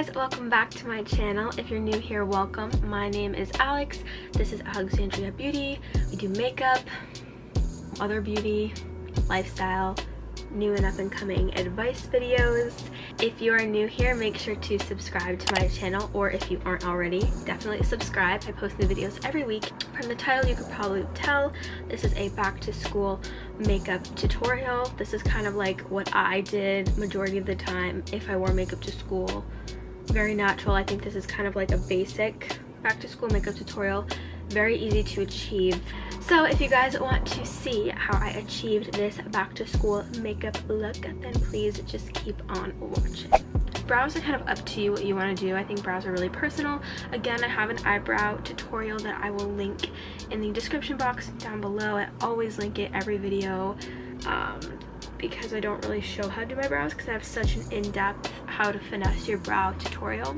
guys, welcome back to my channel. If you're new here, welcome. My name is Alex. This is Alexandria Beauty. We do makeup, other beauty, lifestyle, new and up and coming advice videos. If you are new here, make sure to subscribe to my channel, or if you aren't already, definitely subscribe. I post new videos every week. From the title, you could probably tell this is a back to school makeup tutorial. This is kind of like what I did majority of the time if I wore makeup to school. Very natural. I think this is kind of like a basic back to school makeup tutorial. Very easy to achieve. So if you guys want to see how I achieved this back to school makeup look, then please just keep on watching. Brows are kind of up to you what you want to do. I think brows are really personal. Again, I have an eyebrow tutorial that I will link in the description box down below. I always link it every video because I don't really show how to do my brows because I have such an in-depth how to finesse your brow tutorial.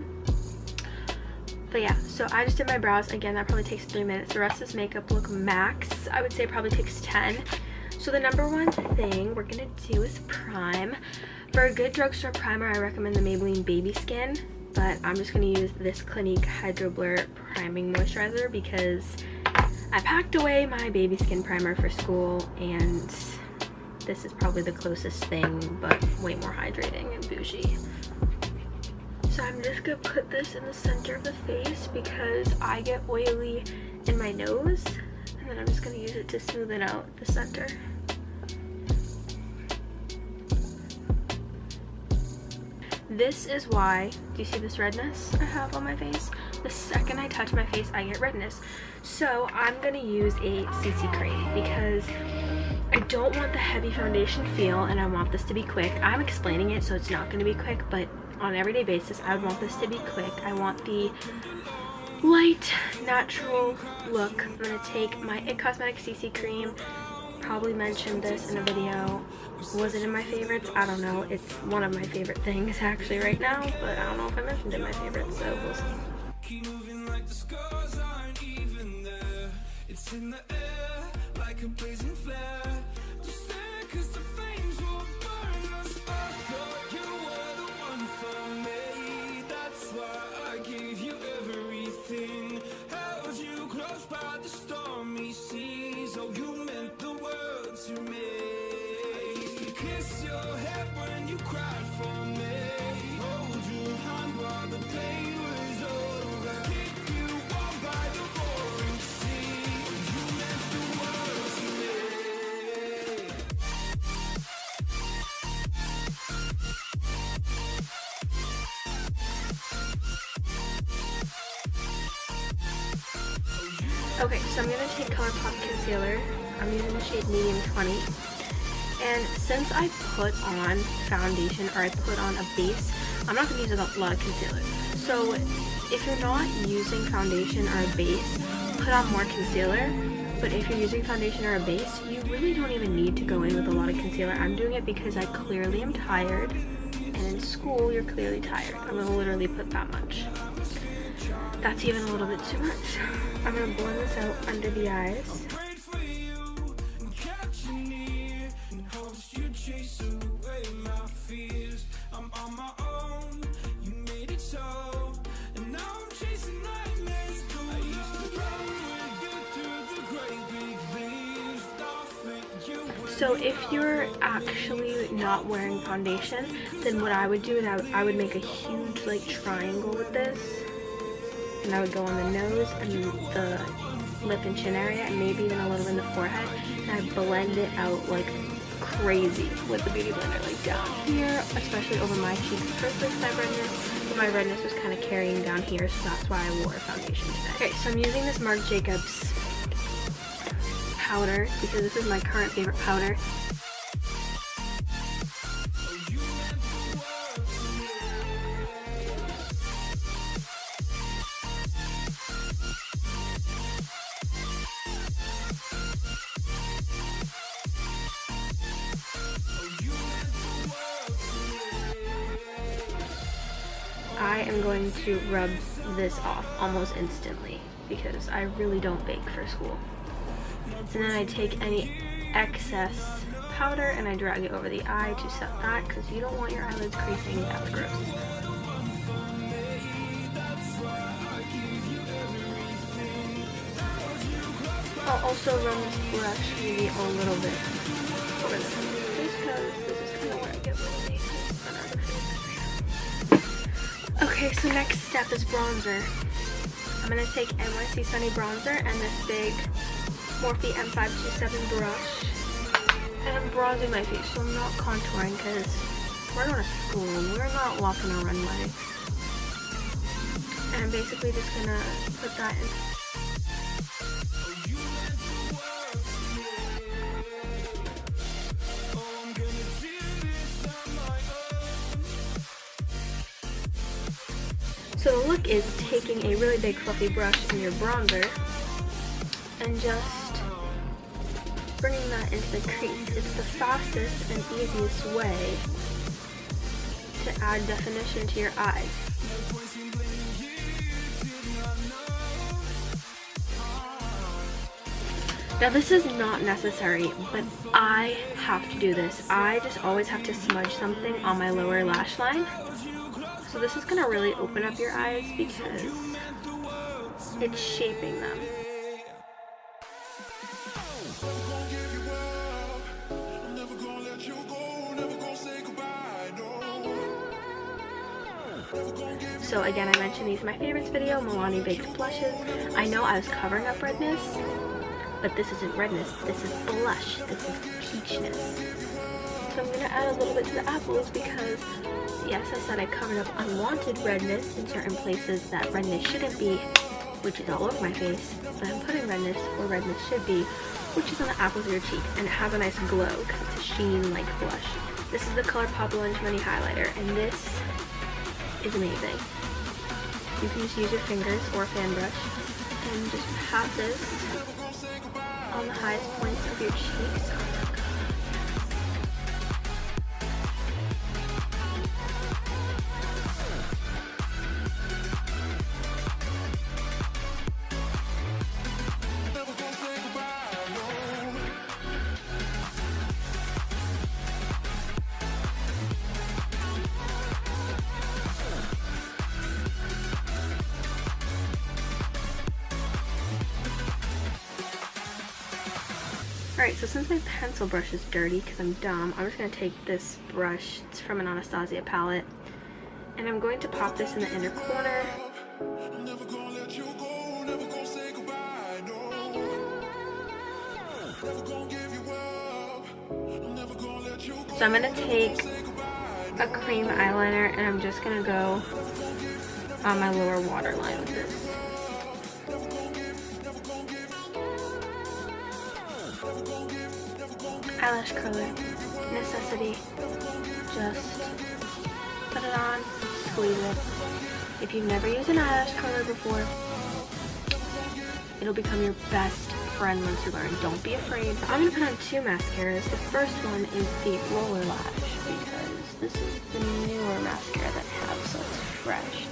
But yeah, so I just did my brows. Again, that probably takes 3 minutes. The rest is makeup look max. I would say it probably takes 10. So the number one thing we're gonna do is prime. For a good drugstore primer, I recommend the Maybelline Baby Skin, but I'm just gonna use this Clinique Hydroblur priming moisturizer because I packed away my Baby Skin primer for school, and this is probably the closest thing, but way more hydrating and bougie. So I'm just gonna put this in the center of the face because I get oily in my nose, and then I'm just gonna use it to smooth it out the center. This is why, do you see this redness I have on my face? The second I touch my face, I get redness. So I'm gonna use a CC cream because I don't want the heavy foundation feel, and I want this to be quick. I'm explaining it, so it's not gonna be quick, but on an everyday basis, I would want this to be quick. I want the light, natural look. I'm gonna take my IT Cosmetics CC cream. Probably mentioned this in a video. Was it in my favorites? I don't know. It's one of my favorite things actually right now, but I don't know if I mentioned it in my favorites, so we'll see. Keep moving like the scars aren't even there. It's in the air like a blazing flare. Just stare 'cause the flames will burn us. I thought you were the one for me. That's why I gave you everything. Held you close by the stormy seas. Oh, you meant the world to me. I used to kiss your head when you cried for me. Hold your hand while the pain was over. Keep you warm by the roaring sea. You meant the world to me. Okay, so I'm going to take Colourpop concealer. I'm using the shade medium 20. And since I put on foundation, or I put on a base, I'm not going to use a lot of concealer. So if you're not using foundation or a base, put on more concealer. But if you're using foundation or a base, you really don't even need to go in with a lot of concealer. I'm doing it because I clearly am tired. And in school, you're clearly tired. I'm going to literally put that much. That's even a little bit too much. I'm going to blend this out under the eyes. So if you're actually not wearing foundation, then what I would do is I would make a huge like triangle with this, and I would go on the nose and the lip and chin area, and maybe even a little in the forehead, and I blend it out like crazy with the beauty blender, like down here, especially over my cheeks first because I have redness, but my redness was kind of carrying down here, so that's why I wore foundation today. Okay, so I'm using this Marc Jacobs powder because this is my current favorite powder. I am going to rub this off almost instantly because I really don't bake for school. And then I take any excess powder and I drag it over the eye to set that because you don't want your eyelids creasing. That's gross. I'll also run this brush maybe a little bit over the face, just because this is kind of where I get my face. Okay, so next step is bronzer. I'm going to take NYC Sunny Bronzer and this big Morphe M527 brush. And I'm bronzing my face, so I'm not contouring because we're going to school and we're not walking a runway. And I'm basically just going to put that in. So the look is taking a really big fluffy brush in your bronzer and just bringing that into the crease. It's the fastest and easiest way to add definition to your eyes. Now this is not necessary, but I have to do this. I just always have to smudge something on my lower lash line. So this is going to really open up your eyes because it's shaping them. So again, I mentioned these are my favorites video, Milani Baked Blushes. I know I was covering up redness, but this isn't redness, this is blush, this is peachness. So I'm going to add a little bit to the apples because, yes, I said I covered up unwanted redness in certain places that redness shouldn't be, which is all over my face, but I'm putting redness where redness should be, which is on the apples of your cheek, and it has a nice glow because it's a sheen like blush. This is the Colourpop Lunchmoney highlighter, and this is amazing. You can just use your fingers or a fan brush and just pat this on the highest points of your cheeks. Alright, so since my pencil brush is dirty because I'm dumb, I'm just going to take this brush, it's from an Anastasia palette, and I'm going to pop this in the inner corner. So I'm going to take a cream eyeliner and I'm just going to go on my lower waterline with this. Eyelash curler, necessity, just put it on, squeeze it. If you've never used an eyelash curler before, it'll become your best friend once you learn. Don't be afraid. I'm going to put on two mascaras. The first one is the Roller Lash because this is the newer mascara that I have, so it's fresh.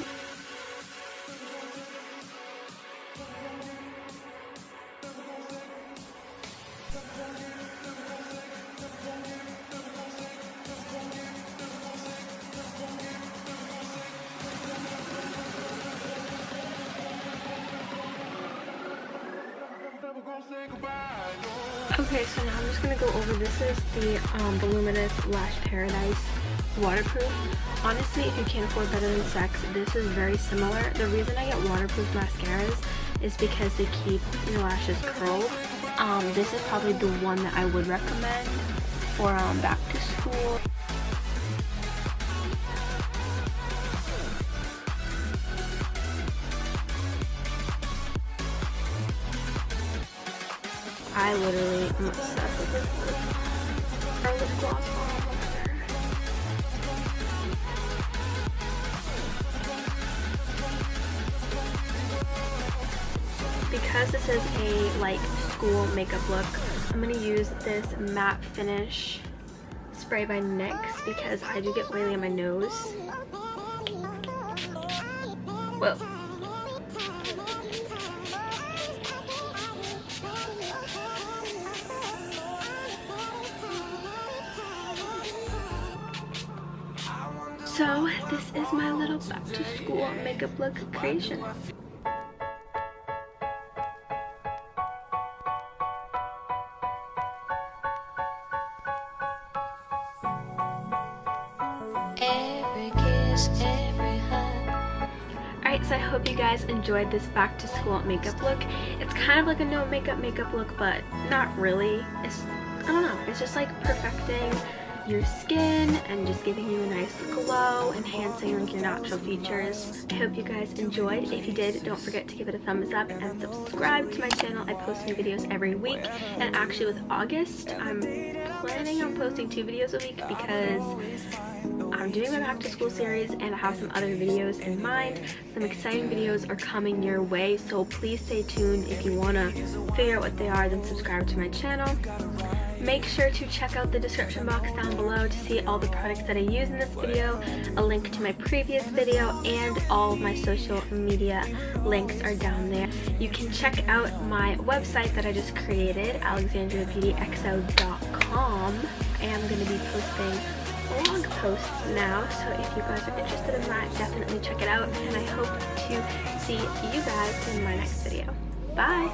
Okay, so now I'm just going to go over, this is the Voluminous Lash Paradise Waterproof. Honestly, if you can't afford better than sex, this is very similar. The reason I get waterproof mascaras is because they keep your lashes curled. This is probably the one that I would recommend for back to school. I literally am obsessed with this lip gloss bottle. Because this is a like school makeup look, I'm going to use this matte finish spray by NYX because I do get oily on my nose. Whoa. So this is my little back to school makeup look creation. every kiss, every hug. Alright, so I hope you guys enjoyed this back to school makeup look. It's kind of like a no makeup look, but not really. I don't know, it's just like perfecting your skin and just giving you a nice glow, enhancing like your natural features. I hope you guys enjoyed. If you did, don't forget to give it a thumbs up and subscribe to my channel. I post new videos every week, and actually with August, I'm planning on posting 2 videos a week because I'm doing my back to school series and I have some other videos in mind. Some exciting videos are coming your way, so please stay tuned. If you want to figure out what they are, then subscribe to my channel. Make sure to check out the description box down below to see all the products that I use in this video, a link to my previous video, and all of my social media links are down there. You can check out my website that I just created, AlexandriaBeautyxo.com. I am going to be posting blog posts now, so if you guys are interested in that, definitely check it out, and I hope to see you guys in my next video. Bye!